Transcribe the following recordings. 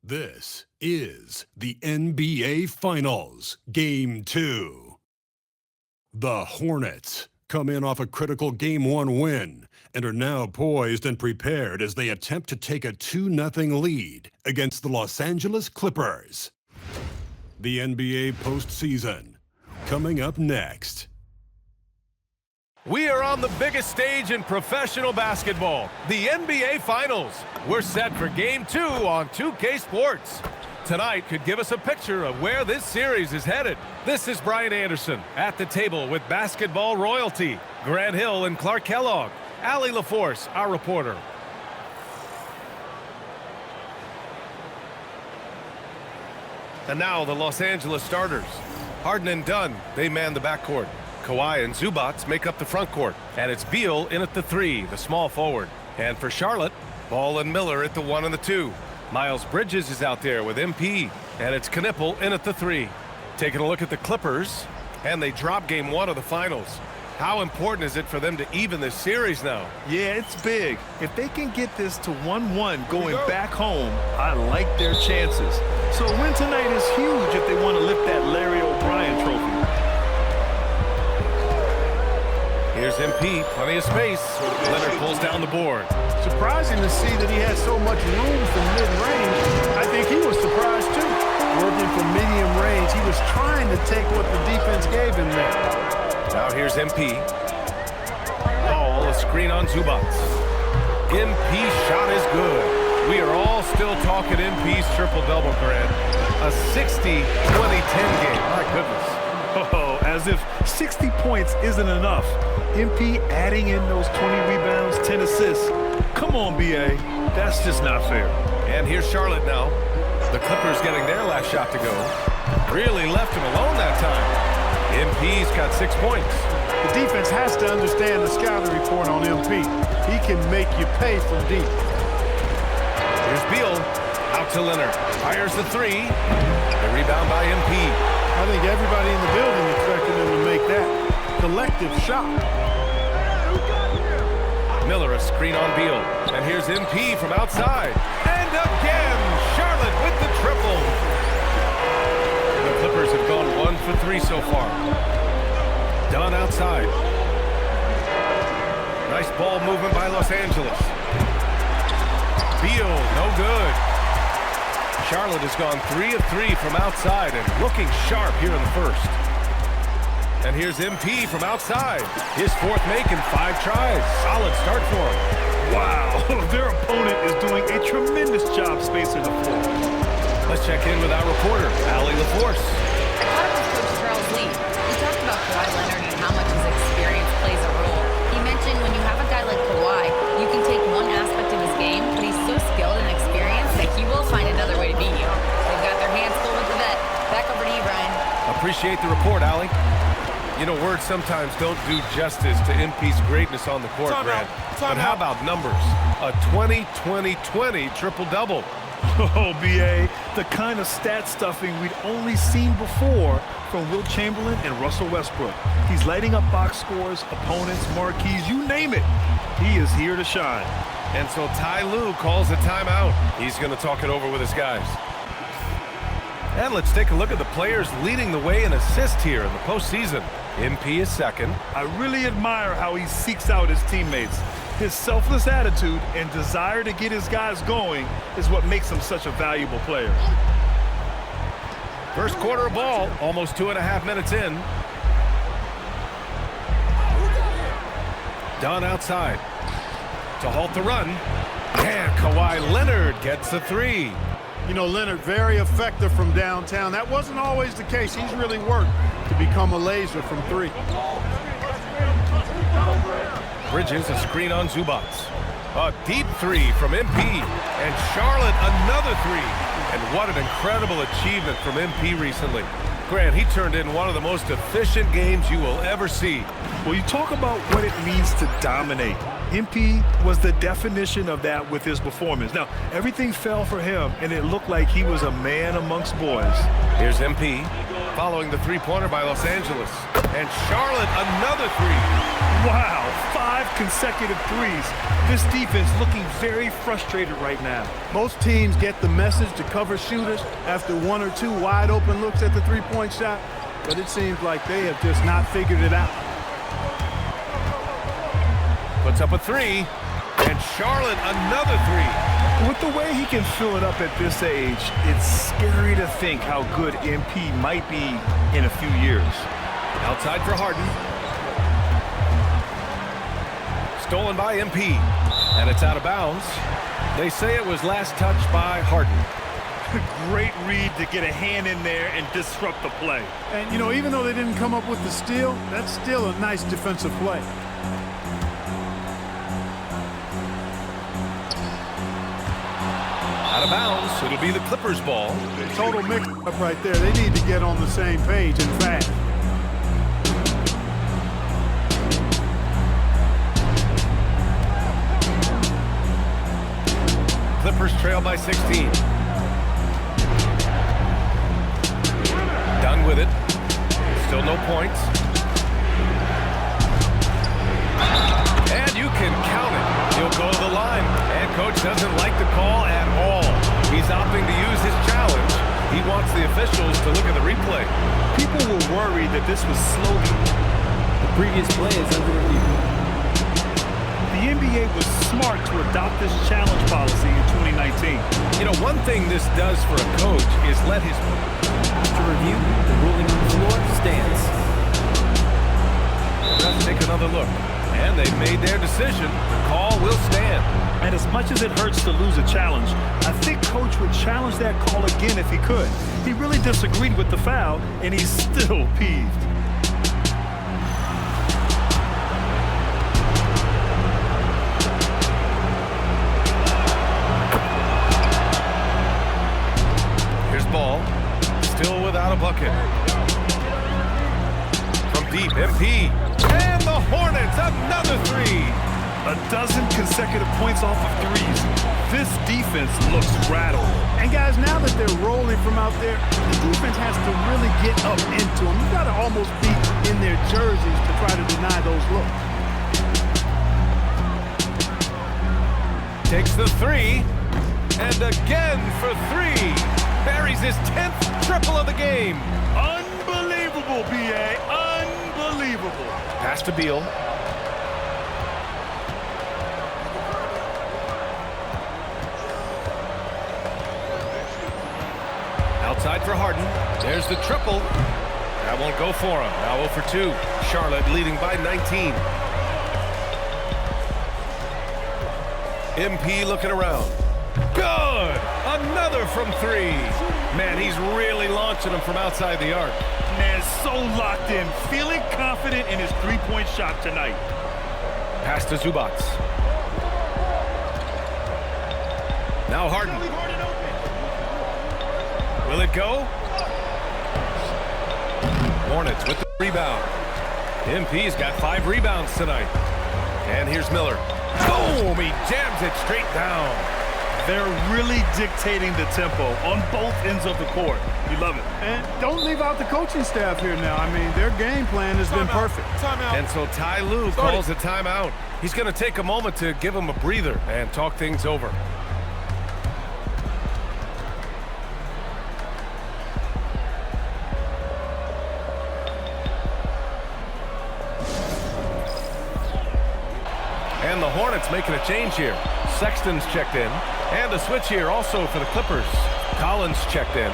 This is the NBA Finals, Game 2. The Hornets come in off a critical Game 1 win and are now poised and prepared as they attempt to take a 2-0 lead against the Los Angeles Clippers. The NBA postseason, coming up next. We are on the biggest stage in professional basketball, the NBA Finals. We're set for Game 2 on 2K Sports. Tonight could give us a picture of where this series is headed. This is Brian Anderson at the table with basketball royalty, Grant Hill and Clark Kellogg, Allie LaForce, our reporter. And now the Los Angeles starters. Harden and Dunn, they man the backcourt. Kawhi and Zubac make up the front court. And it's Beal in at the 3, the small forward. And for Charlotte, Ball and Miller at the 1 and the 2. Miles Bridges is out there with MP. And it's Knipple in at the 3. Taking a look at the Clippers, and they drop Game 1 of the Finals. How important is it for them to even this series now? Yeah, it's big. If they can get this to 1-1 going back home, I like their chances. So a win tonight is huge if they want to lift that Larry O'Brien trophy. Here's MP, plenty of space. Leonard pulls down the board. Surprising to see that he had so much room from mid-range. I think he was surprised too. Working from medium range, he was trying to take what the defense gave him there. Now here's MP. Ball, a screen on Zubac. MP shot is good. We are all still talking MP's triple-double, Grant. A 60-20-10 game. My goodness. Oh, as if 60 points isn't enough. MP adding in those 20 rebounds, 10 assists. Come on, BA. That's just not fair. And here's Charlotte now. The Clippers getting their last shot to go. Really left him alone that time. MP's got 6 points. The defense has to understand the scouting report on MP. He can make you pay from deep. Here's Beal. Out to Leonard. Fires the 3. The rebound by MP. I think everybody in the building expected him to make that collective shot. Miller, a screen on Beal. And here's MP from outside. And again, Charlotte with the triple. The Clippers have gone 1 for 3 so far. Dunn outside. Nice ball movement by Los Angeles. Beal, no good. Charlotte has gone 3 of 3 from outside and looking sharp here in the first. And here's MP from outside. His 4th make in 5 tries. Solid start for him. Wow, their opponent is doing a tremendous job spacing the floor. Let's check in with our reporter, Allie LaForce. I caught up with Coach Charles Lee. He talked about Kawhi Leonard and how much his experience plays a role. He mentioned when you have a guy like Kawhi, you can take one aspect of his game, but he's so skilled and experienced that he will find another way to beat you. They've got their hands full with the vet. Back over to you, Brian. Appreciate the report, Allie. You know, words sometimes don't do justice to MP's greatness on the court, Grant. But how about numbers? A 20-20-20 triple-double. Oh, BA, the kind of stat stuffing we'd only seen before from Wilt Chamberlain and Russell Westbrook. He's lighting up box scores, opponents, marquees, you name it. He is here to shine. And so Ty Lue calls a timeout. He's going to talk it over with his guys. And let's take a look at the players leading the way in assists here in the postseason. MP is 2nd. I really admire how he seeks out his teammates. His selfless attitude and desire to get his guys going is what makes him such a valuable player. First quarter of ball, almost 2.5 minutes in. Dunn outside to halt the run. And Kawhi Leonard gets the 3. You know, Leonard, very effective from downtown. That wasn't always the case. He's really worked to become a laser from 3. Bridges, a screen on Zubac. A deep 3 from MP. And Charlotte, another 3. And what an incredible achievement from MP recently. Grant, he turned in one of the most efficient games you will ever see. Well, you talk about what it means to dominate. MP was the definition of that with his performance. Now, everything fell for him, and it looked like he was a man amongst boys. Here's MP following the three-pointer by Los Angeles. And Charlotte, another three. Wow, 5 consecutive threes. This defense looking very frustrated right now. Most teams get the message to cover shooters after 1 or 2 wide open looks at the three-point shot, but it seems like they have just not figured it out. Puts up a three, and Charlotte another three. With the way he can fill it up at this age, it's scary to think how good MP might be in a few years. Outside for Harden. Stolen by MP, and it's out of bounds. They say it was last touched by Harden. Great read to get a hand in there and disrupt the play. And, you know, even though they didn't come up with the steal, that's still a nice defensive play. Out of bounds, it'll be the Clippers' ball. Total mix-up right there. They need to get on the same page and fast. Clippers trail by 16. Done with it. Still no points. And you can count it. He'll go to the line. And coach doesn't like the call at all. He's opting to use his challenge. He wants the officials to look at the replay. People were worried that this was slow. The previous play is under review. The NBA was smart to adopt this challenge policy in 2019. You know, one thing this does for a coach is let his... After review, the ruling on the floor stands. Let's take another look. And they've made their decision. The call will stand. And as much as it hurts to lose a challenge, I think coach would challenge that call again if he could. He really disagreed with the foul, and he's still peeved. Ball, still without a bucket. From deep, MP, and the Hornets, another three. 12 consecutive points off of threes. This defense looks rattled. And guys, now that they're rolling from out there, the defense has to really get up into them. You've got to almost be in their jerseys to try to deny those looks. Takes the three, and again for three. Buries his 10th triple of the game. Unbelievable, B.A. Unbelievable. Pass to Beal. Outside for Harden. There's the triple. That won't go for him. Now 0 for 2. Charlotte leading by 19. MP looking around. Good! Another from three. Man, he's really launching them from outside the arc. Man, so locked in, feeling confident in his three-point shot tonight. Pass to Zubac. Now Harden. Will it go? Hornets with the rebound. MP's got 5 rebounds tonight. And here's Miller. Boom! He jams it straight down. They're really dictating the tempo on both ends of the court. You love it. And don't leave out the coaching staff here now. I mean, their game plan has been perfect. And so Ty Lue calls a timeout. He's going to take a moment to give him a breather and talk things over. And the Hornets making a change here. Sexton's checked in. And a switch here also for the Clippers. Collins checked in.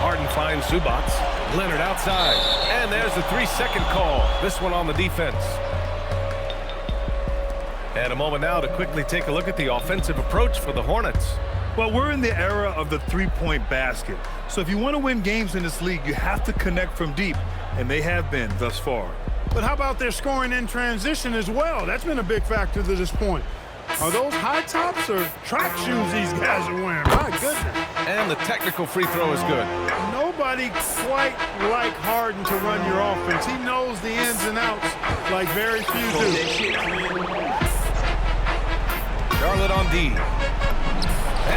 Harden finds Zubac. Leonard outside. And there's the 3-second call. This one on the defense. And a moment now to quickly take a look at the offensive approach for the Hornets. Well, we're in the era of the three-point basket. So if you want to win games in this league, you have to connect from deep, and they have been thus far. But how about their scoring in transition as well? That's been a big factor to this point. Are those high tops or track shoes these guys are wearing? My goodness. And the technical free throw is good. Nobody quite like Harden to run your offense. He knows the ins and outs like very few do. Charlotte on D.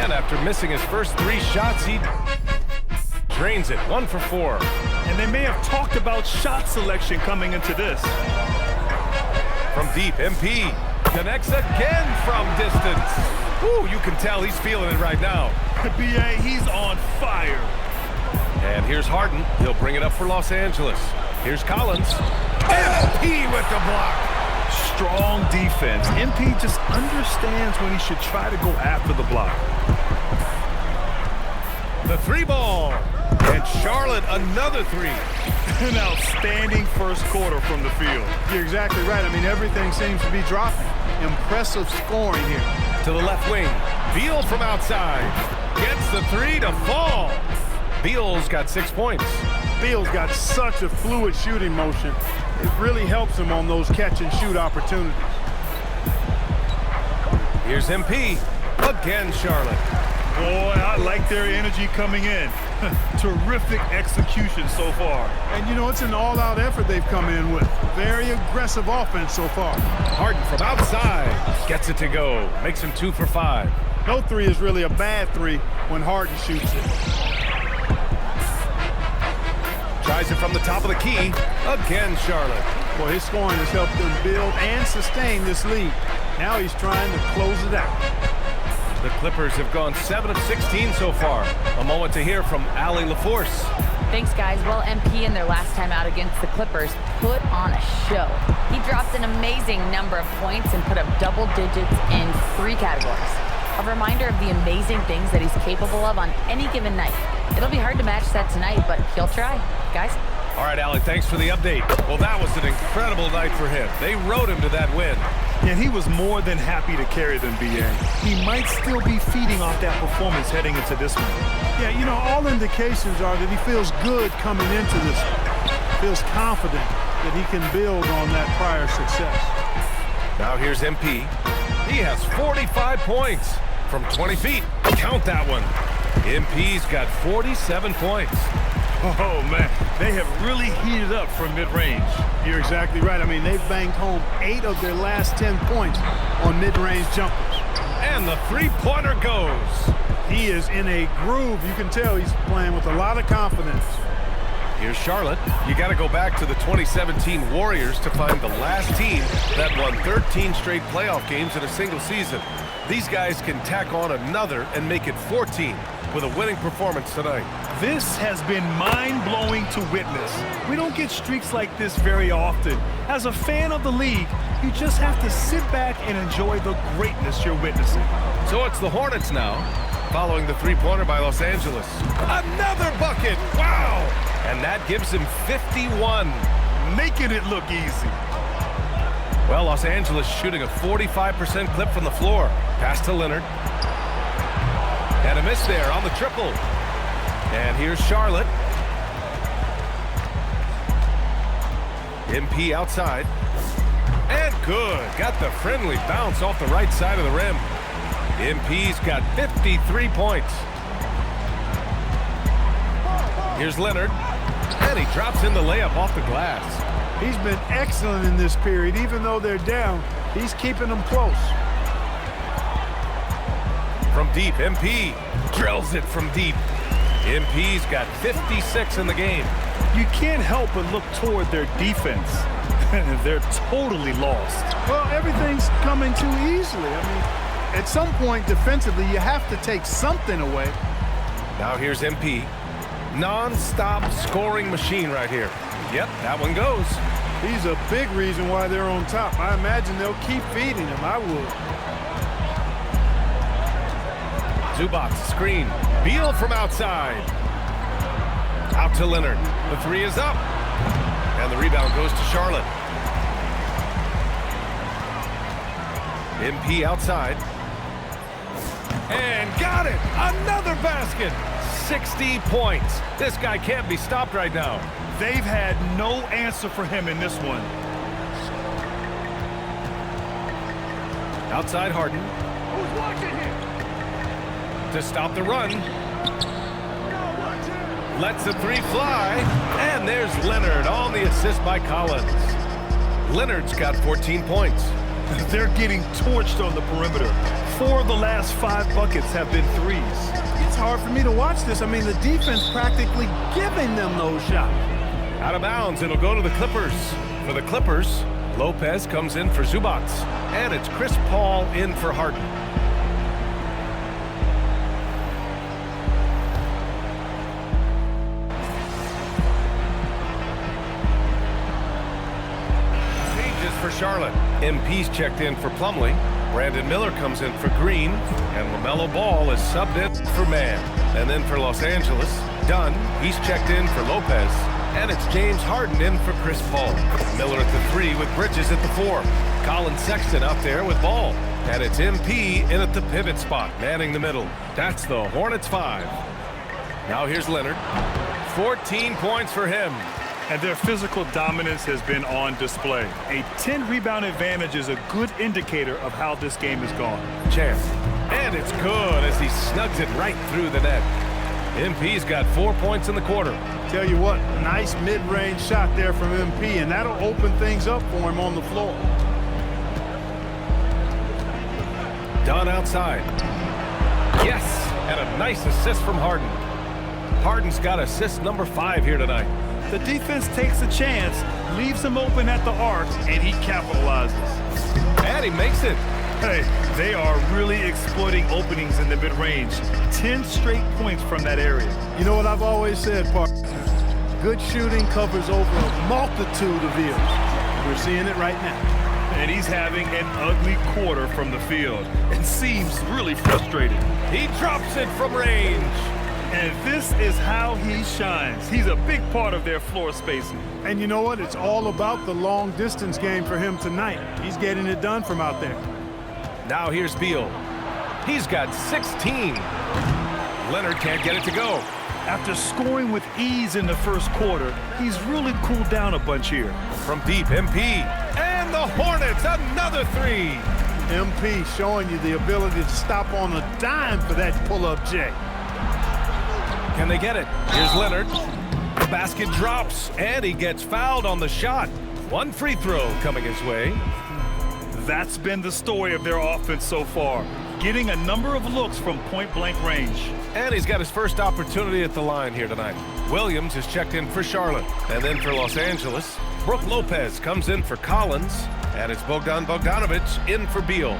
And after missing his first 3 shots, he drains it. 1 for 4. And they may have talked about shot selection coming into this. From deep, MP connects again from distance. Ooh, you can tell he's feeling it right now. BA, he's on fire. And here's Harden. He'll bring it up for Los Angeles. Here's Collins. MP with the block. Strong defense. MP just understands when he should try to go after the block. The 3 ball. And Charlotte another 3. An outstanding first quarter from the field. You're exactly right. I mean, everything seems to be dropping. Impressive scoring here. To the left wing. Beal from outside. Gets the 3 to fall. Beal's got 6 points. Beal's got such a fluid shooting motion. It really helps him on those catch-and-shoot opportunities. Here's MP. Again, Charlotte. Boy, I like their energy coming in. Terrific execution so far. And, you know, it's an all-out effort they've come in with. Very aggressive offense so far. Harden from outside. Gets it to go. Makes him 2 for 5. No 3 is really a bad 3 when Harden shoots it. Tries it from the top of the key. Again, Charlotte. Boy, his scoring has helped them build and sustain this lead. Now he's trying to close it out. The Clippers have gone 7 of 16 so far. A moment to hear from Allie LaForce. Thanks, guys. Well, MP in their last time out against the Clippers put on a show. He dropped an amazing number of points and put up double digits in 3 categories. A reminder of the amazing things that he's capable of on any given night. It'll be hard to match that tonight, but he'll try. Guys? All right, Allie, thanks for the update. Well, that was an incredible night for him. They rode him to that win. And he was more than happy to carry them, BA. He might still be feeding off that performance heading into this one. Yeah, you know, all indications are that he feels good coming into this one. Feels confident that he can build on that prior success. Now here's MP. He has 45 points from 20 feet. Count that one. MP's got 47 points. Oh, man, they have really heated up from mid-range. You're exactly right. I mean, they've banged home 8 of their last 10 points on mid-range jumpers. And the 3-pointer goes. He is in a groove. You can tell he's playing with a lot of confidence. Here's Charlotte. You got to go back to the 2017 Warriors to find the last team that won 13 straight playoff games in a single season. These guys can tack on another and make it 14 with a winning performance tonight. This has been mind-blowing to witness. We don't get streaks like this very often. As a fan of the league, you just have to sit back and enjoy the greatness you're witnessing. So it's the Hornets now, following the 3-pointer by Los Angeles. Another bucket! Wow! And that gives him 51. Making it look easy. Well, Los Angeles shooting a 45% clip from the floor. Pass to Leonard. And a miss there on the triple. And here's Charlotte. MP outside. And good. Got the friendly bounce off the right side of the rim. MP's got 53 points. Here's Leonard. And he drops in the layup off the glass. He's been excellent in this period. Even though they're down, he's keeping them close. From deep, MP drills it from deep. MP's got 56 in the game. You can't help but look toward their defense. They're totally lost. Well, everything's coming too easily. I mean, at some point defensively, you have to take something away. Now here's MP. Non-stop scoring machine right here. Yep, that one goes. He's a big reason why they're on top. I imagine they'll keep feeding him. I would. Zubac screen. Beal from outside. Out to Leonard. The 3 is up. And the rebound goes to Charlotte. MP outside. And got it! Another basket! 60 points. This guy can't be stopped right now. They've had no answer for him in this one. Outside Harden. Who's watching him? To stop the run. Lets the three fly. And there's Leonard on the assist by Collins. Leonard's got 14 points. They're getting torched on the perimeter. 4 of the last 5 buckets have been threes. It's hard for me to watch this. I mean, the defense practically giving them those shots. Out of bounds, it'll go to the Clippers. For the Clippers, Lopez comes in for Zubac. And it's Chris Paul in for Harden. Changes for Charlotte. MP's checked in for Plumlee. Brandon Miller comes in for Green. And LaMelo Ball is subbed in for Mann. And then for Los Angeles, Dunn, he's checked in for Lopez. And it's James Harden in for Chris Paul. Miller at the 3 with Bridges at the 4. Colin Sexton out there with Ball. And it's MP in at the pivot spot, manning the middle. That's the Hornets 5. Now here's Leonard. 14 points for him. And their physical dominance has been on display. A 10-rebound advantage is a good indicator of how this game has gone. Chance. And it's good as he snugs it right through the net. MP's got 4 points in the quarter. Tell you what, nice mid-range shot there from MP, and that'll open things up for him on the floor. Dunn outside. Yes, and a nice assist from Harden. Harden's got assist number 5 here tonight. The defense takes a chance, leaves him open at the arc, and he capitalizes. And he makes it. Hey, they are really exploiting openings in the mid-range. 10 straight points from that area. You know what I've always said, Parker? Good shooting covers over a multitude of ills. We're seeing it right now. And he's having an ugly quarter from the field and seems really frustrated. He drops it from range. And this is how he shines. He's a big part of their floor spacing. And you know what? It's all about the long-distance game for him tonight. He's getting it done from out there. Now here's Beal. He's got 16. Leonard can't get it to go. After scoring with ease in the first quarter, he's really cooled down a bunch here. From deep, MP. And the Hornets, another 3. MP showing you the ability to stop on a dime for that pull-up J. Can they get it? Here's Leonard. The basket drops, and he gets fouled on the shot. 1 free throw coming his way. That's been the story of their offense so far, getting a number of looks from point-blank range. And he's got his first opportunity at the line here tonight. Williams is checked in for Charlotte. And then for Los Angeles, Brook Lopez comes in for Collins. And it's Bogdan Bogdanovic in for Beal.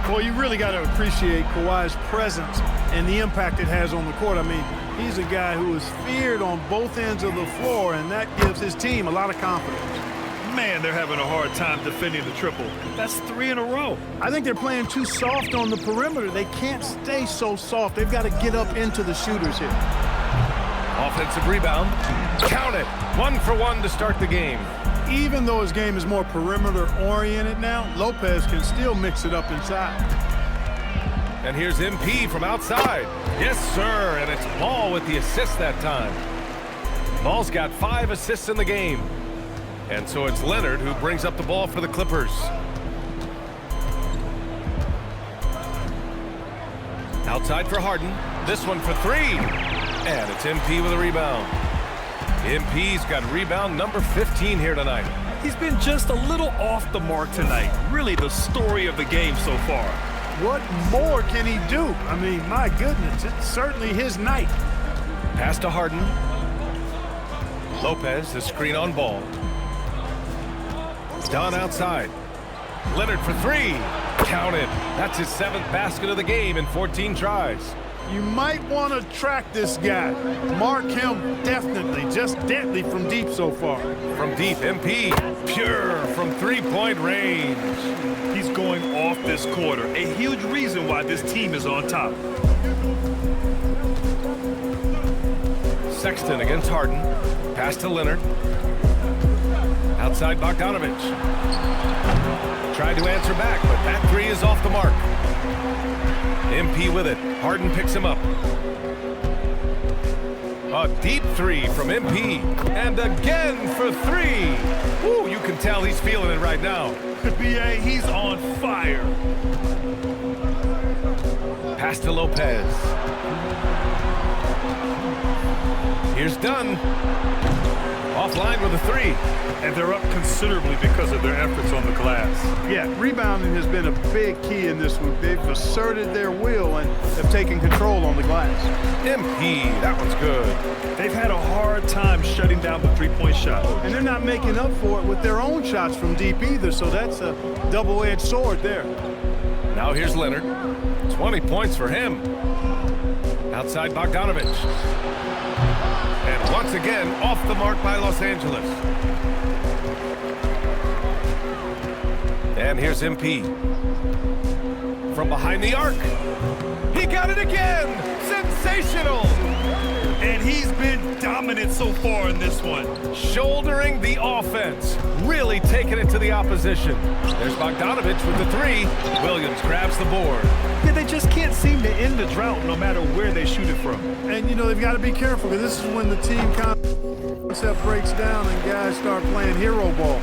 Well, you really got to appreciate Kawhi's presence and the impact it has on the court. I mean, he's a guy who is feared on both ends of the floor, and that gives his team a lot of confidence. Man, they're having a hard time defending the triple. That's 3 in a row. I think they're playing too soft on the perimeter. They can't stay so soft. They've got to get up into the shooters here. Offensive rebound. Count it. 1 for 1 to start the game. Even though his game is more perimeter-oriented now, Lopez can still mix it up inside. And here's MP from outside. Yes, sir, and it's Ball with the assist that time. Ball's got 5 assists in the game. And so it's Leonard who brings up the ball for the Clippers. Outside for Harden. This one for 3. And it's MP with a rebound. MP's got rebound number 15 here tonight. He's been just a little off the mark tonight. Really the story of the game so far. What more can he do? I mean, my goodness, it's certainly his night. Pass to Harden. Lopez, the screen on Ball. Dunn outside. Leonard for 3. Counted. That's his 7th basket of the game in 14 tries. You might want to track this guy. Mark him definitely, just deadly from deep so far. From deep, MP, pure from 3-point range. He's going off this quarter, a huge reason why this team is on top. Sexton against Harden. Pass to Leonard. Outside Bogdanovic. Tried to answer back, but that 3 is off the mark. MP with it. Harden picks him up. A deep three from MP. And again for three. Ooh, you can tell he's feeling it right now. BA, he's on fire. Pass to Lopez. Here's Dunn. Offline with a three. And they're up considerably because of their efforts on the glass. Yeah, rebounding has been a big key in this one. They've asserted their will and have taken control on the glass. MP, that one's good. They've had a hard time shutting down the three-point shot. And they're not making up for it with their own shots from deep either, so that's a double-edged sword there. Now here's Leonard. 20 points for him. Outside Bogdanovich. And once again, off the mark by Los Angeles. And here's MP. From behind the arc. He got it again! Sensational! And he's been dominant so far in this one. Shouldering the offense. Really taking it to the opposition. There's Bogdanovich with the three. Williams grabs the board. Yeah, they just can't seem to end the drought no matter where they shoot it from. And, you know, they've got to be careful because this is when the team concept breaks down and guys start playing hero ball.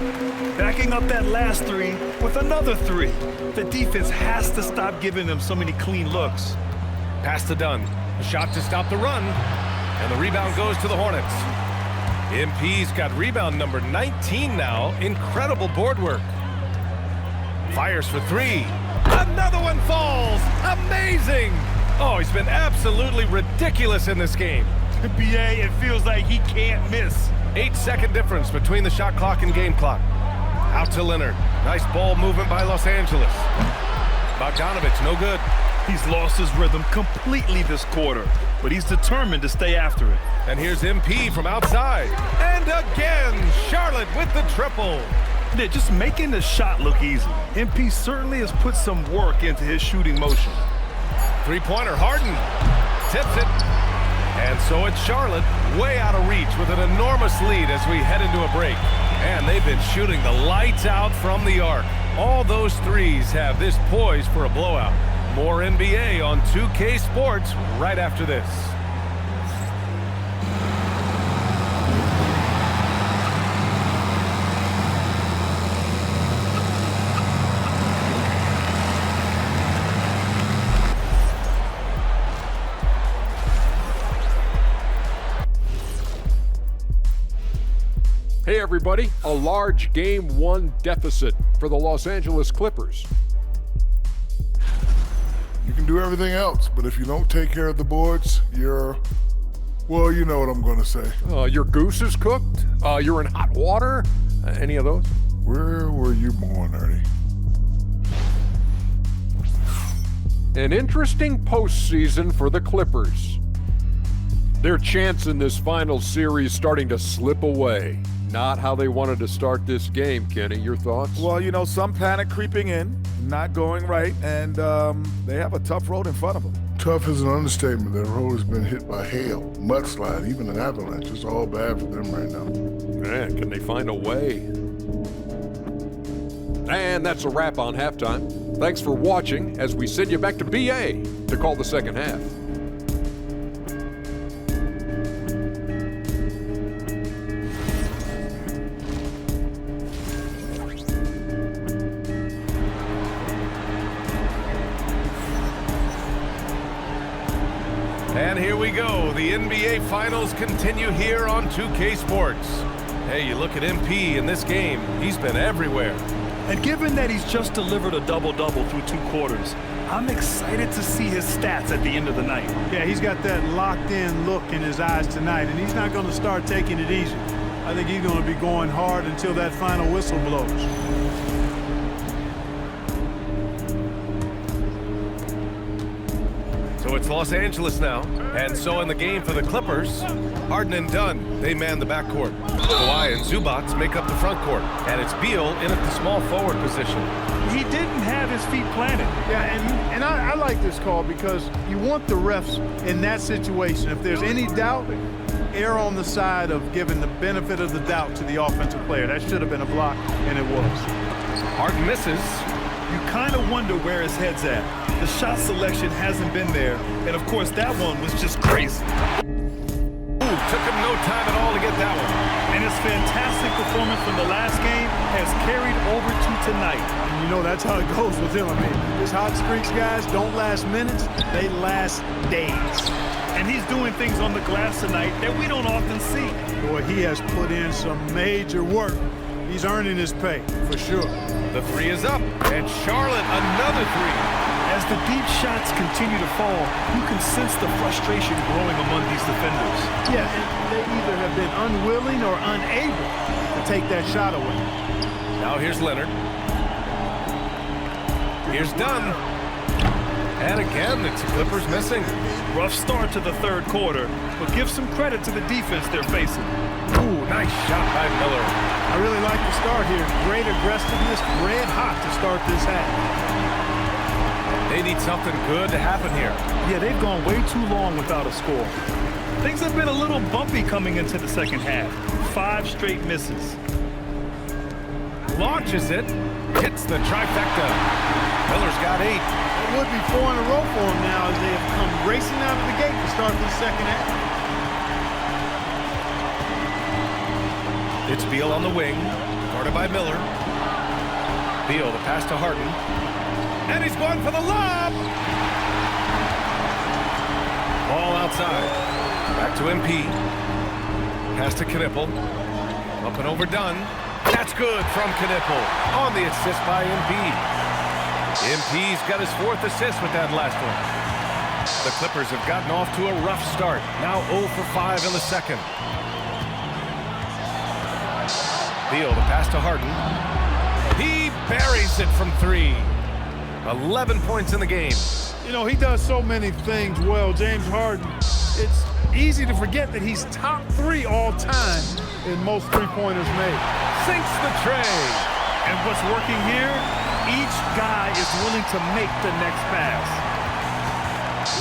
Backing up that last three with another three. The defense has to stop giving them so many clean looks. Pass to Dunn. A shot to stop the run. And the rebound goes to the Hornets. MP's got rebound number 19 now. Incredible board work. Fires for three. Another one falls. Amazing. Oh, he's been absolutely ridiculous in this game. BA, it feels like he can't miss. 8-second difference between the shot clock and game clock. Out to Leonard. Nice ball movement by Los Angeles. Bogdanovich, no good. He's lost his rhythm completely this quarter, but he's determined to stay after it. And here's MP from outside. And again, Charlotte with the triple. They're just making the shot look easy. MP certainly has put some work into his shooting motion. Three-pointer, Harden. Tips it. And so it's Charlotte way out of reach with an enormous lead as we head into a break. And they've been shooting the lights out from the arc. All those threes have this poised for a blowout. More NBA on 2K Sports right after this. Hey everybody, a large Game 1 deficit for the Los Angeles Clippers. You can do everything else, but if you don't take care of the boards, well, you know what I'm going to say. Your goose is cooked? You're in hot water? Any of those? Where were you born, Ernie? An interesting postseason for the Clippers. Their chance in this final series starting to slip away. Not how they wanted to start this game, Kenny. Your thoughts? Well, you know, some panic creeping in, not going right, and they have a tough road in front of them. Tough is an understatement. Their road has been hit by hail, mudslide, even an avalanche. It's all bad for them right now. Man, can they find a way? And that's a wrap on halftime. Thanks for watching as we send you back to BA to call the second half. And here we go. The NBA Finals continue here on 2K Sports. Hey, you look at MP in this game. He's been everywhere. And given that he's just delivered a double-double through 2 quarters, I'm excited to see his stats at the end of the night. Yeah, he's got that locked-in look in his eyes tonight, and he's not going to start taking it easy. I think he's going to be going hard until that final whistle blows. So it's Los Angeles now. And so in the game for the Clippers, Harden and Dunn, they man the backcourt. Kawhi and Zubac make up the front court. And it's Beal in at the small forward position. He didn't have his feet planted. Yeah, and I like this call because you want the refs in that situation. If there's any doubt, err on the side of giving the benefit of the doubt to the offensive player. That should have been a block, and it was. Harden misses. You kind of wonder where his head's at. The shot selection hasn't been there, and of course that one was just crazy. Ooh, Took him no time at all to get that one. And his fantastic performance from the last game has carried over to tonight. And you know, that's how it goes with him. I mean, his hot streaks, guys, don't last minutes. They last days. And he's doing things on the glass tonight that we don't often see. Boy, he has put in some major work. He's earning his pay, for sure. The three is up, and Charlotte another three. As the deep shots continue to fall, you can sense the frustration growing among these defenders. Yeah, and they either have been unwilling or unable to take that shot away. Now here's Leonard. Here's Dunn. And again, it's the Clippers missing. Rough start to the third quarter, but give some credit to the defense they're facing. Ooh, nice shot by Miller. I really like the start here. Great aggressiveness, red hot to start this half. They need something good to happen here. Yeah, they've gone way too long without a score. Things have been a little bumpy coming into the second half. 5 straight misses. Launches it, hits the trifecta. Miller's got 8. It would be 4 in a row for him now as they have come racing out of the gate to start this second half. It's Beal on the wing, guarded by Miller. Beal, the pass to Harden. And he's going for the lob! Ball outside. Back to MP. Pass to Knipple. Up and over Dunn. That's good from Knipple. On the assist by MP. MP's got his 4th assist with that last one. The Clippers have gotten off to a rough start. Now 0 for 5 in the second. Beal, the pass to Harden. He buries it from 3. 11 points in the game. You know, he does so many things well, James Harden. It's easy to forget that he's top 3 all time in most three-pointers made. Sinks the tray. And what's working here? Each guy is willing to make the next pass.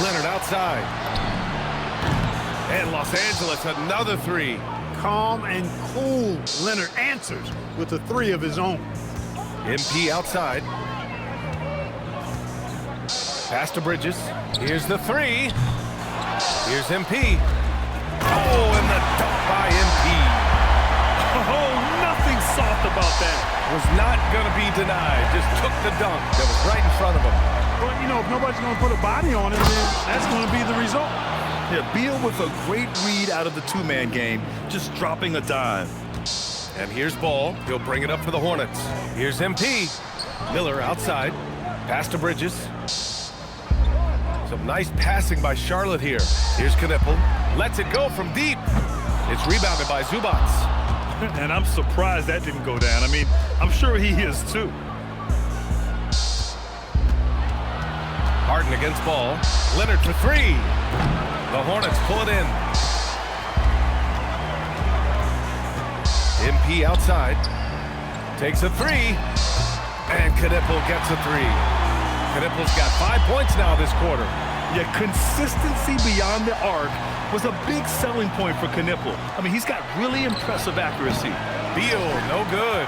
Leonard outside. And Los Angeles, another 3. Calm and cool. Leonard answers with a 3 of his own. MP outside. Pass to Bridges. Here's the 3. Here's MP. Oh, and the dunk by MP. Oh, nothing soft about that. Was not going to be denied. Just took the dunk that was right in front of him. Well, you know, if nobody's going to put a body on him, then that's going to be the result. Yeah, Beal with a great read out of the 2-man game, just dropping a dime. And here's Ball. He'll bring it up for the Hornets. Here's MP. Miller outside. Pass to Bridges. Some nice passing by Charlotte here. Here's Knipple. Lets it go from deep. It's rebounded by Zubats. And I'm surprised that didn't go down. I mean, I'm sure he is too. Harden against Ball. Leonard for 3. The Hornets pull it in. MP outside. Takes a 3. And Knipple gets a 3. Knipple's got 5 points now this quarter. Yeah, consistency beyond the arc was a big selling point for Knipple. I mean, he's got really impressive accuracy. Beal, no good.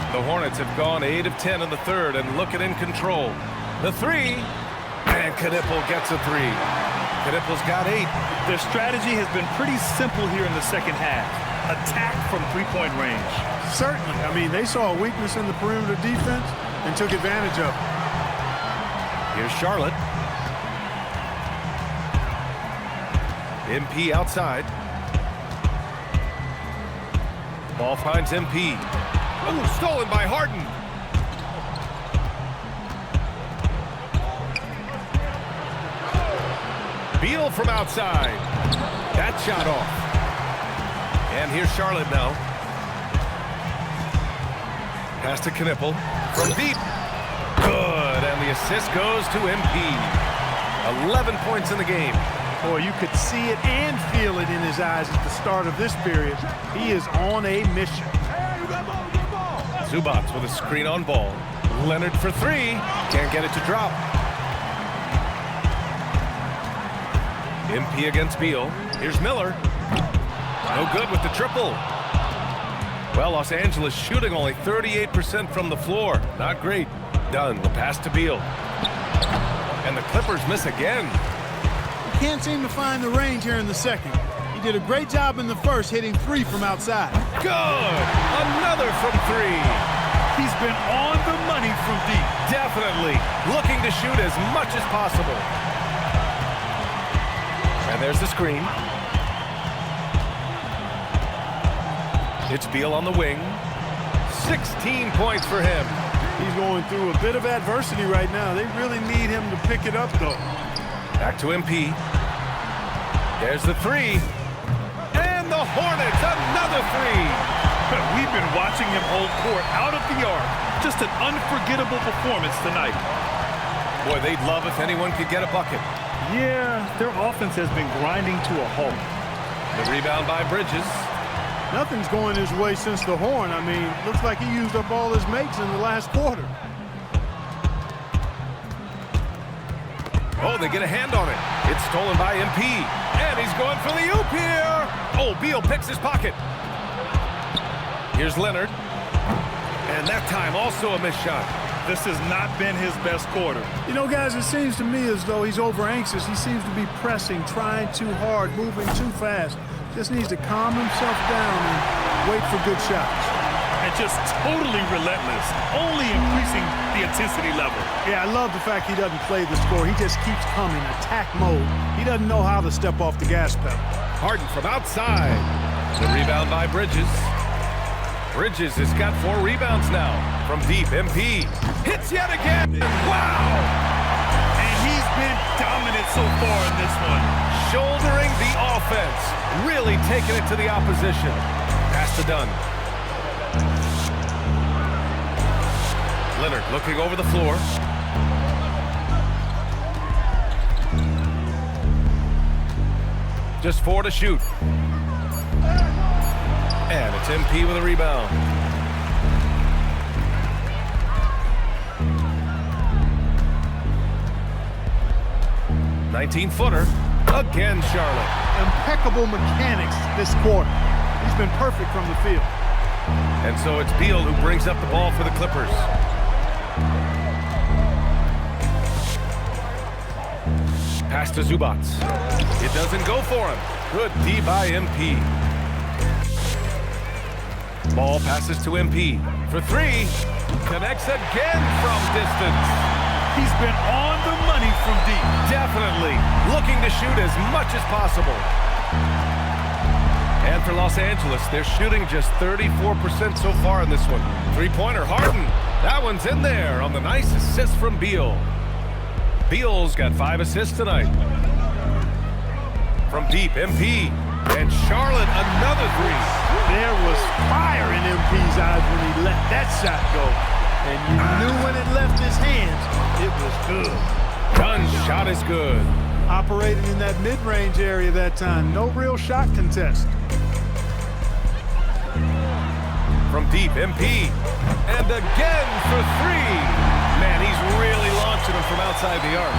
The Hornets have gone 8 of 10 in the third and looking in control. The 3, and Knipple gets a 3. Knipple's got 8. Their strategy has been pretty simple here in the second half. Attack from 3-point range. Certainly. I mean, they saw a weakness in the perimeter defense and took advantage of it. Here's Charlotte. MP outside. Ball finds MP. Oh, stolen by Harden. Beal from outside. That shot off. And here's Charlotte now. Pass to Knipple. From deep. Good. And the assist goes to MP. 11 points in the game. Boy, you could see it and feel it in his eyes at the start of this period. He is on a mission. Zubats with a screen on Ball. Leonard for 3. Can't get it to drop. MP against Beal. Here's Miller. No good with the triple. Well, Los Angeles shooting only 38% from the floor. Not great. Dunn, the pass to Beal. And the Clippers miss again. can't seem to find the range here in the second. He did a great job in the first, hitting 3 from outside. Good! Another from 3. He's been on the money from deep. Definitely looking to shoot as much as possible. And there's the screen. It's Beal on the wing. 16 points for him. He's going through a bit of adversity right now. They really need him to pick it up, though. Back to MP. There's the 3. And the Hornets, another 3. We've been watching him hold court out of the arc. Just an unforgettable performance tonight. Boy, they'd love if anyone could get a bucket. Yeah, their offense has been grinding to a halt. The rebound by Bridges. Nothing's going his way since the horn. I mean, looks like he used up all his mates in the last quarter. Oh, they get a hand on it. It's stolen by MP. And he's going for the oop here. Oh, Beal picks his pocket. Here's Leonard. And that time also a missed shot. This has not been his best quarter. You know, guys, it seems to me as though he's over-anxious. He seems to be pressing, trying too hard, moving too fast. Just needs to calm himself down and wait for good shots. And just totally relentless, only increasing the intensity level. Yeah, I love the fact he doesn't play the score. He just keeps coming, attack mode. He doesn't know how to step off the gas pedal. Harden from outside. The rebound by Bridges. Bridges has got 4 rebounds now. From deep, MP hits yet again. Wow! And he's been dominant so far in this one. Shouldering the offense. Really taking it to the opposition. Pass to Dunn. Leonard looking over the floor. Just 4 to shoot. And it's MP with a rebound. "19-footer." Again, Charlotte. Impeccable mechanics this quarter. He's been perfect from the field. And so it's Beal who brings up the ball for the Clippers. Pass to Zubac. It doesn't go for him. Good D by MP. Ball passes to MP for 3. Connects again from distance. He's been on the money from deep. Definitely looking to shoot as much as possible. And for Los Angeles, they're shooting just 34% so far in this one. 3-pointer, Harden. That one's in there on the nice assist from Beal. Beal's got 5 assists tonight. From deep, MP. And Charlotte, another 3. There was fire in MP's eyes when he let that shot go. And you knew when it left his hands, it was good. Dunn's shot is good. Operating in that mid-range area that time. No real shot contest. From deep, MP. And again for 3. Man, he's really launching them from outside the arc.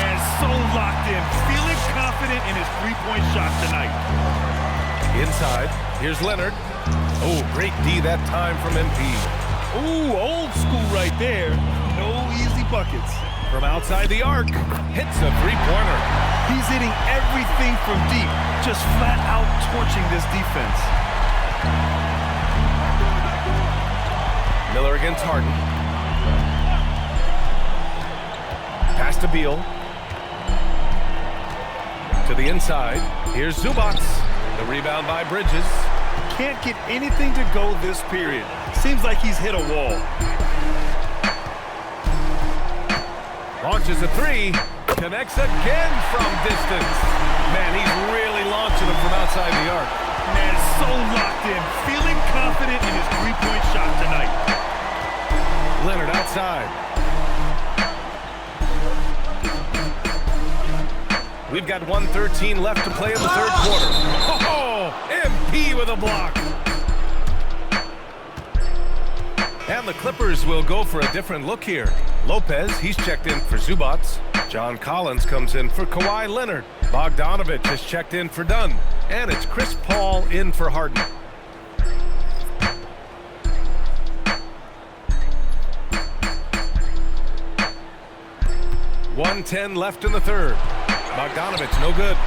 Man, so locked in. Feeling confident in his 3-point shot tonight. Inside, here's Leonard. Oh, great D that time from MP. Ooh, old school right there. No easy buckets. From outside the arc, hits a 3-pointer. He's hitting everything from deep, just flat out torching this defense. Miller against Harden. Pass to Beal. To the inside. Here's Zubac. The rebound by Bridges. Can't get anything to go this period. Seems like he's hit a wall. Launches a 3. Connects again from distance. Man, he's really launching them from outside the arc. Man, so locked in. Feeling confident in his 3-point shot tonight. Leonard outside. We've got 1:13 left to play in the third quarter. Oh, MP with a block. And the Clippers will go for a different look here. Lopez, he's checked in for Zubac. John Collins comes in for Kawhi Leonard. Bogdanovich has checked in for Dunn. And it's Chris Paul in for Harden. .110 left in the third. Bogdanovich, no good.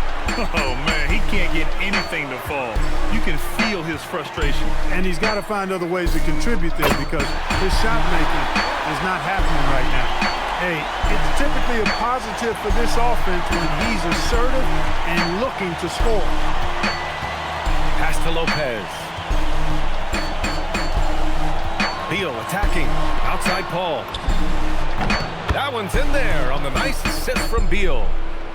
Oh, man, he can't get anything to fall. You can feel his frustration. And he's got to find other ways to contribute there because his shot making is not happening right now. Hey, it's typically a positive for this offense when he's assertive and looking to score. Pass to Lopez. Beal attacking. Outside Paul. That one's in there on the nice assist from Beal.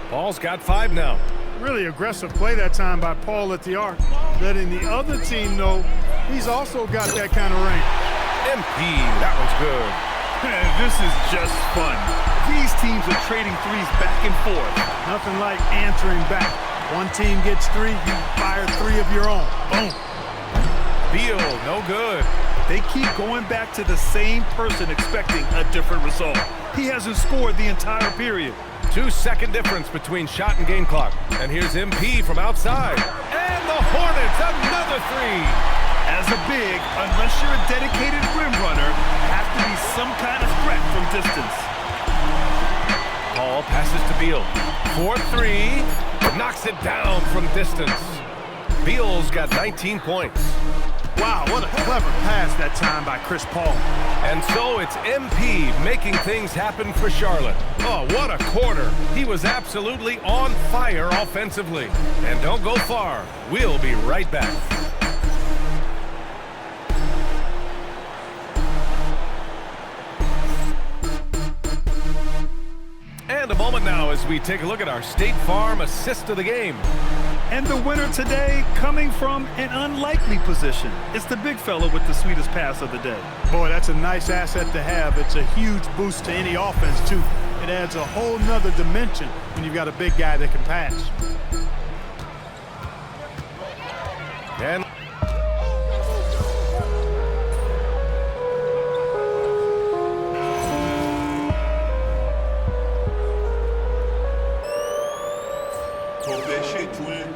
Paul's got 5 now. Really aggressive play that time by Paul at the arc, letting the other team know he's also got that kind of range. MP, that one's good. This is just fun. These teams are trading threes back and forth. Nothing like answering back. One team gets 3, you fire 3 of your own. Boom. Beal, no good. They keep going back to the same person expecting a different result. He hasn't scored the entire period. 2-second difference between shot and game clock. And here's MP from outside. And the Hornets, another 3. As a big, unless you're a dedicated rim runner, have to be some kind of threat from distance. Paul passes to Beal. 4-3. Knocks it down from distance. Beal's got 19 points. Wow, what a clever pass that time by Chris Paul. And so it's MP making things happen for Charlotte. Oh, what a quarter. He was absolutely on fire offensively. And don't go far. We'll be right back. And a moment now as we take a look at our State Farm assist of the game. And the winner today coming from an unlikely position. It's the big fella with the sweetest pass of the day. Boy, that's a nice asset to have. It's a huge boost to any offense, too. It adds a whole nother dimension when you've got a big guy that can pass. And talk that shit, twin.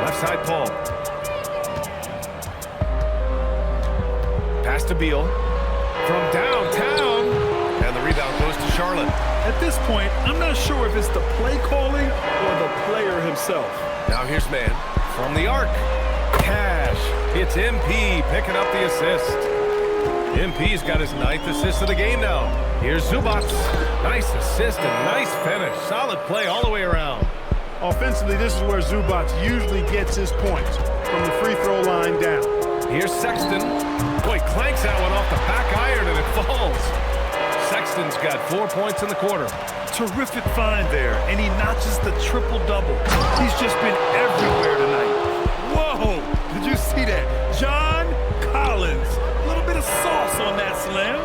left side Paul. Pass to Beal. From downtown. And the rebound goes to Charlotte. At this point, I'm not sure if it's the play calling or the player himself. Now here's man from the arc. Cash. It's MP picking up the assist. MP's got his 9th assist of the game now. Here's Zubac. Nice assist and nice finish. Solid play all the way around. Offensively, this is where Zubac usually gets his points, from the free throw line down. Here's Sexton. Boy, clanks that one off the back iron and it falls. Sexton's got 4 points in the quarter. Terrific find there, and he notches the triple-double. He's just been everywhere tonight. Whoa! Did you see that? John Collins. A little bit of sauce on that slam.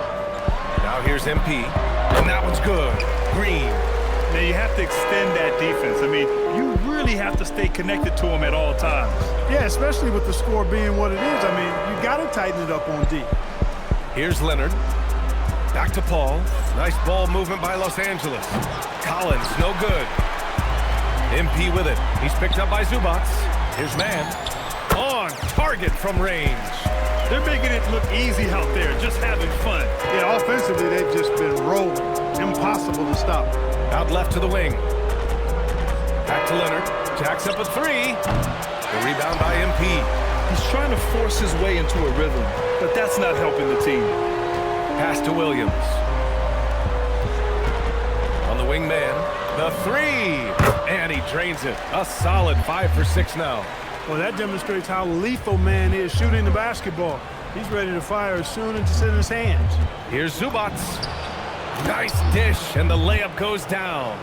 Now here's MP, and that one's good. Green. Now you have to extend that defense. I mean, you really have to stay connected to him at all times. Yeah, especially with the score being what it is. I mean, you got to tighten it up on D. Here's Leonard. Back to Paul. Nice ball movement by Los Angeles. Collins, no good. MP with it. He's picked up by Zubac. Here's man. On target from range. They're making it look easy out there, just having fun. Yeah, offensively, they've just been rolling. Impossible to stop. Out left to the wing. Back to Leonard. Jacks up a 3. The rebound by MP. He's trying to force his way into a rhythm, but that's not helping the team. Pass to Williams. On the wing man. The 3. And he drains it. A solid 5 for 6 now. Well, that demonstrates how lethal man is shooting the basketball. He's ready to fire as soon as it's in his hands. Here's Zubac. Nice dish, and the layup goes down.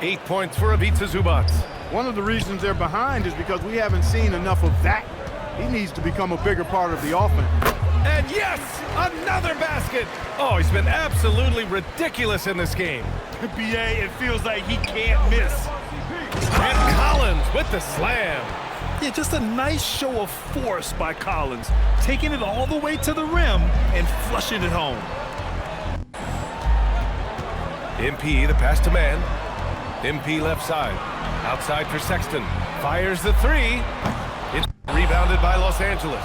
8 points for Ivica Zubac. One of the reasons they're behind is because we haven't seen enough of that. He needs to become a bigger part of the offense. And yes, another basket. Oh, he's been absolutely ridiculous in this game. BA, it feels like he can't miss. And Collins with the slam. Yeah, just a nice show of force by Collins, taking it all the way to the rim and flushing it home. MP, the pass to man. MP left side. Outside for Sexton. Fires the 3. It's rebounded by Los Angeles.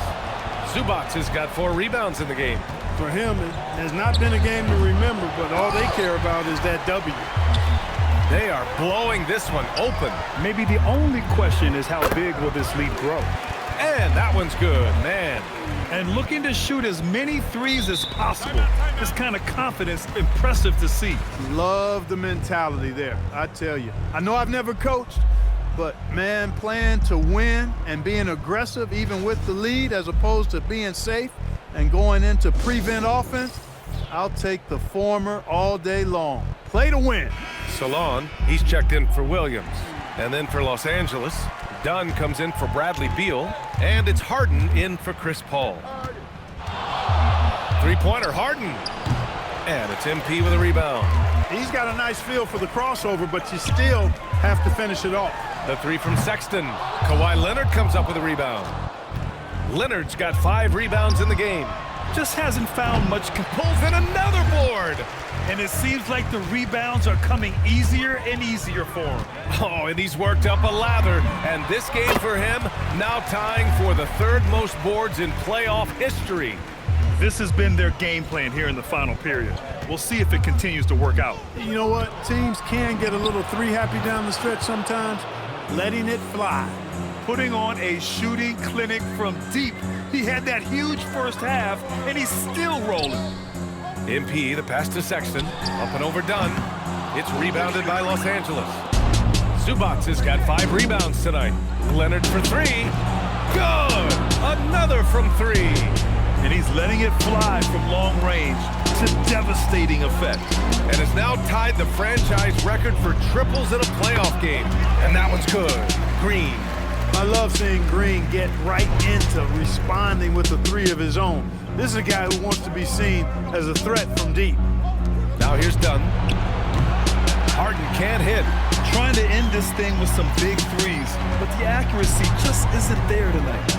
Zubats has got 4 rebounds in the game. For him, it has not been a game to remember, but all they care about is that W. They are blowing this one open. Maybe the only question is how big will this lead grow? And that one's good, man. And looking to shoot as many threes as possible. This kind of confidence, impressive to see. Love the mentality there, I tell you. I know I've never coached, but man, playing to win and being aggressive even with the lead as opposed to being safe and going into prevent offense, I'll take the former all day long. Play to win. Salon, he's checked in for Williams. And then for Los Angeles, Dunn comes in for Bradley Beal. And it's Harden in for Chris Paul. Three-pointer, Harden. And it's MP with a rebound. He's got a nice feel for the crossover, but you still have to finish it off. The 3 from Sexton. Kawhi Leonard comes up with a rebound. Leonard's got 5 rebounds in the game. Just hasn't found much. Pulls in another board. And it seems like the rebounds are coming easier and easier for him. Oh, and he's worked up a lather. And this game for him, now tying for the 3rd most boards in playoff history. This has been their game plan here in the final period. We'll see if it continues to work out. You know what? Teams can get a little three-happy down the stretch sometimes. Letting it fly. Putting on a shooting clinic from deep. He had that huge first half, and he's still rolling. MP, the pass to Sexton. Up and over Dunn. It's rebounded by Los Angeles. Zubats has got 5 rebounds tonight. Leonard for 3. Good! Another from 3. And he's letting it fly from long range to devastating effect. And has now tied the franchise record for triples in a playoff game. And that one's good. Green. I love seeing Green get right into responding with a 3 of his own. This is a guy who wants to be seen as a threat from deep. Now here's Dunn. Harden can't hit. Trying to end this thing with some big threes, but the accuracy just isn't there tonight.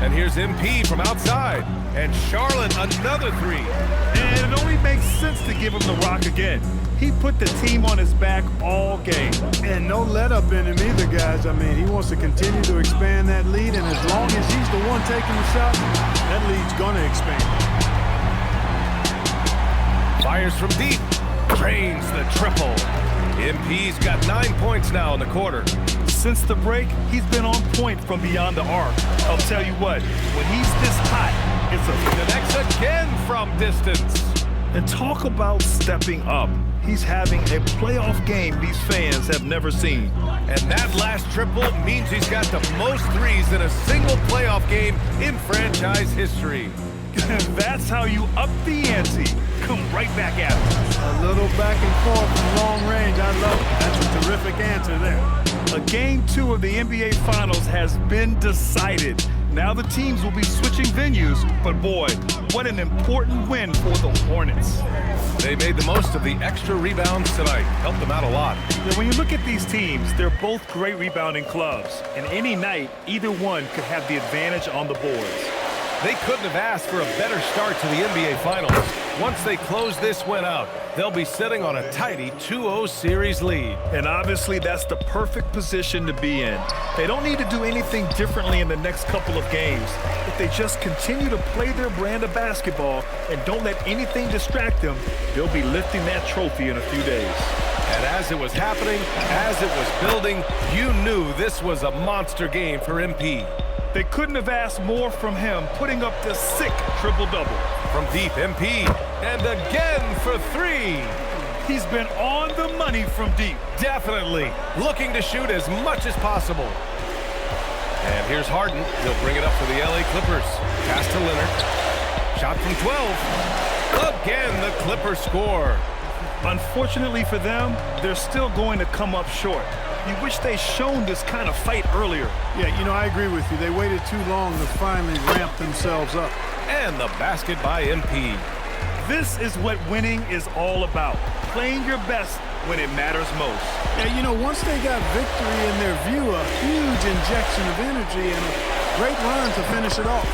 And here's MP from outside. And Charlotte, another 3. And it only makes sense to give him the rock again. He put the team on his back all game. And no let up in him either, guys. I mean, he wants to continue to expand that lead, and as long as he's the one taking the shot, that lead's gonna expand. Fires from deep. Drains the triple. MP's got 9 points now in the quarter. Since the break, he's been on point from beyond the arc. I'll tell you what, when he's this hot, it's a... Connects again from distance. And talk about stepping up. He's having a playoff game these fans have never seen. And that last triple means he's got the most threes in a single playoff game in franchise history. That's how you up the ante. Come right back at him. A little back and forth from long range. I love it. That's a terrific answer there. A game 2 of the NBA Finals has been decided. Now the teams will be switching venues, but boy, what an important win for the Hornets. They made the most of the extra rebounds tonight. Helped them out a lot. Now, when you look at these teams, they're both great rebounding clubs. And any night, either one could have the advantage on the boards. They couldn't have asked for a better start to the NBA Finals. Once they close this win out, they'll be sitting on a tidy 2-0 series lead. And obviously, that's the perfect position to be in. They don't need to do anything differently in the next couple of games. If they just continue to play their brand of basketball and don't let anything distract them, they'll be lifting that trophy in a few days. And as it was happening, as it was building, you knew this was a monster game for MP. They couldn't have asked more from him, putting up the sick triple-double. From deep, MP, and again for 3. He's been on the money from deep. Definitely, looking to shoot as much as possible. And here's Harden. He'll bring it up for the LA Clippers. Pass to Leonard. Shot from 12. Again, the Clippers score. Unfortunately for them, they're still going to come up short. You wish they'd shown this kind of fight earlier. Yeah, you know, I agree with you. They waited too long to finally ramp themselves up. And the basket by MP. This is what winning is all about. Playing your best when it matters most. Yeah, you know, once they got victory in their view, a huge injection of energy and a great run to finish it off.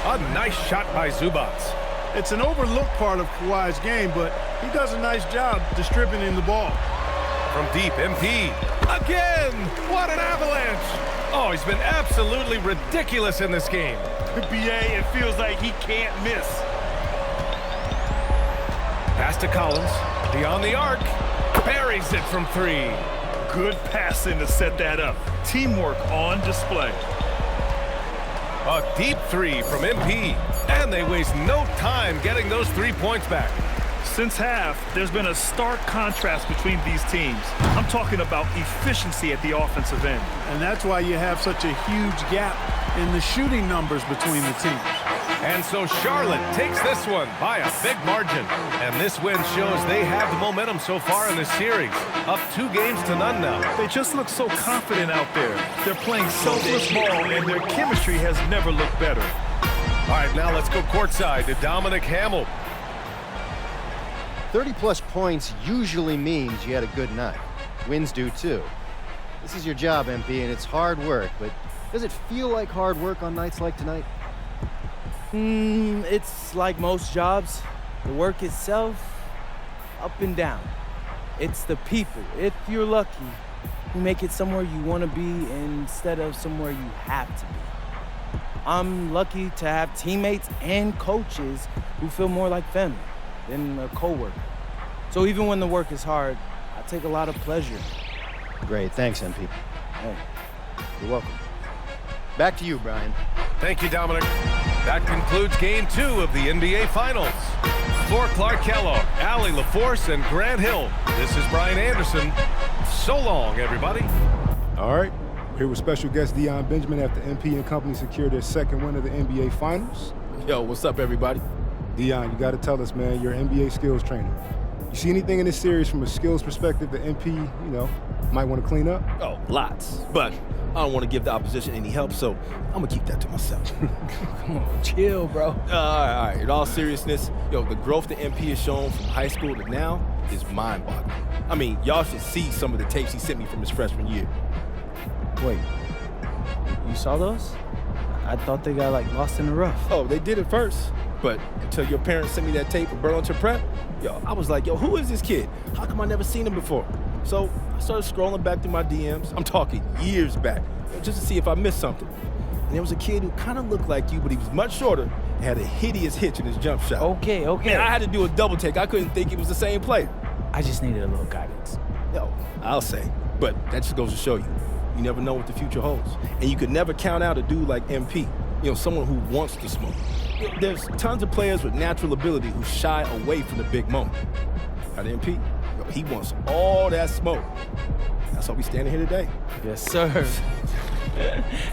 A nice shot by Zubats. It's an overlooked part of Kawhi's game, but he does a nice job distributing the ball. From deep, MP. Again! What an avalanche! Oh, he's been absolutely ridiculous in this game. BA, it feels like he can't miss. Pass to Collins. Beyond the arc. Buries it from 3. Good passing to set that up. Teamwork on display. A deep 3 from MP. And they waste no time getting those 3 points back. Since half, there's been a stark contrast between these teams. I'm talking about efficiency at the offensive end. And that's why you have such a huge gap in the shooting numbers between the teams. And so Charlotte takes this one by a big margin. And this win shows they have the momentum so far in this series. Up 2 games to none now. They just look so confident out there. They're playing selfless ball, and their chemistry has never looked better. All right, now let's go courtside to Dominic Hamill. 30-plus points usually means you had a good night. Wins do, too. This is your job, MP, and it's hard work, but does it feel like hard work on nights like tonight? It's like most jobs. The work itself, up and down. It's the people, if you're lucky, who make it somewhere you want to be instead of somewhere you have to be. I'm lucky to have teammates and coaches who feel more like family than a coworker. So even when the work is hard, I take a lot of pleasure. Great, thanks, MP. Hey. You're welcome. Back to you, Brian. Thank you, Dominic. That concludes Game 2 of the NBA Finals. For Clark Kellogg, Allie LaForce, and Grant Hill, this is Brian Anderson. So long, everybody. All right. Here with special guest Dion Benjamin after MP and company secured their second win of the NBA Finals. Yo, what's up, everybody? Dion, you got to tell us, man, you're an NBA skills trainer. You see anything in this series from a skills perspective that MP, might want to clean up? Oh, lots. But I don't want to give the opposition any help, so I'm going to keep that to myself. Come on, chill, bro. All right. In all seriousness, the growth that MP has shown from high school to now is mind-boggling. I mean, y'all should see some of the tapes he sent me from his freshman year. Wait, you saw those? I thought they got, lost in the rough. Oh, they did at first. But until your parents sent me that tape of Burlington Prep, I was like, who is this kid? How come I never seen him before? So I started scrolling back through my DMs. I'm talking years back, just to see if I missed something. And there was a kid who kind of looked like you, but he was much shorter and had a hideous hitch in his jump shot. Okay. Man, I had to do a double take. I couldn't think it was the same player. I just needed a little guidance. I'll say. But that just goes to show you. You never know what the future holds. And you could never count out a dude like MP, someone who wants to smoke. There's tons of players with natural ability who shy away from the big moment. At MP, he wants all that smoke. That's why we standing here today. Yes, sir.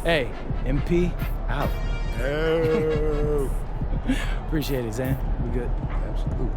Hey, MP, out. Oh. Appreciate it, Zan. We good? Absolutely.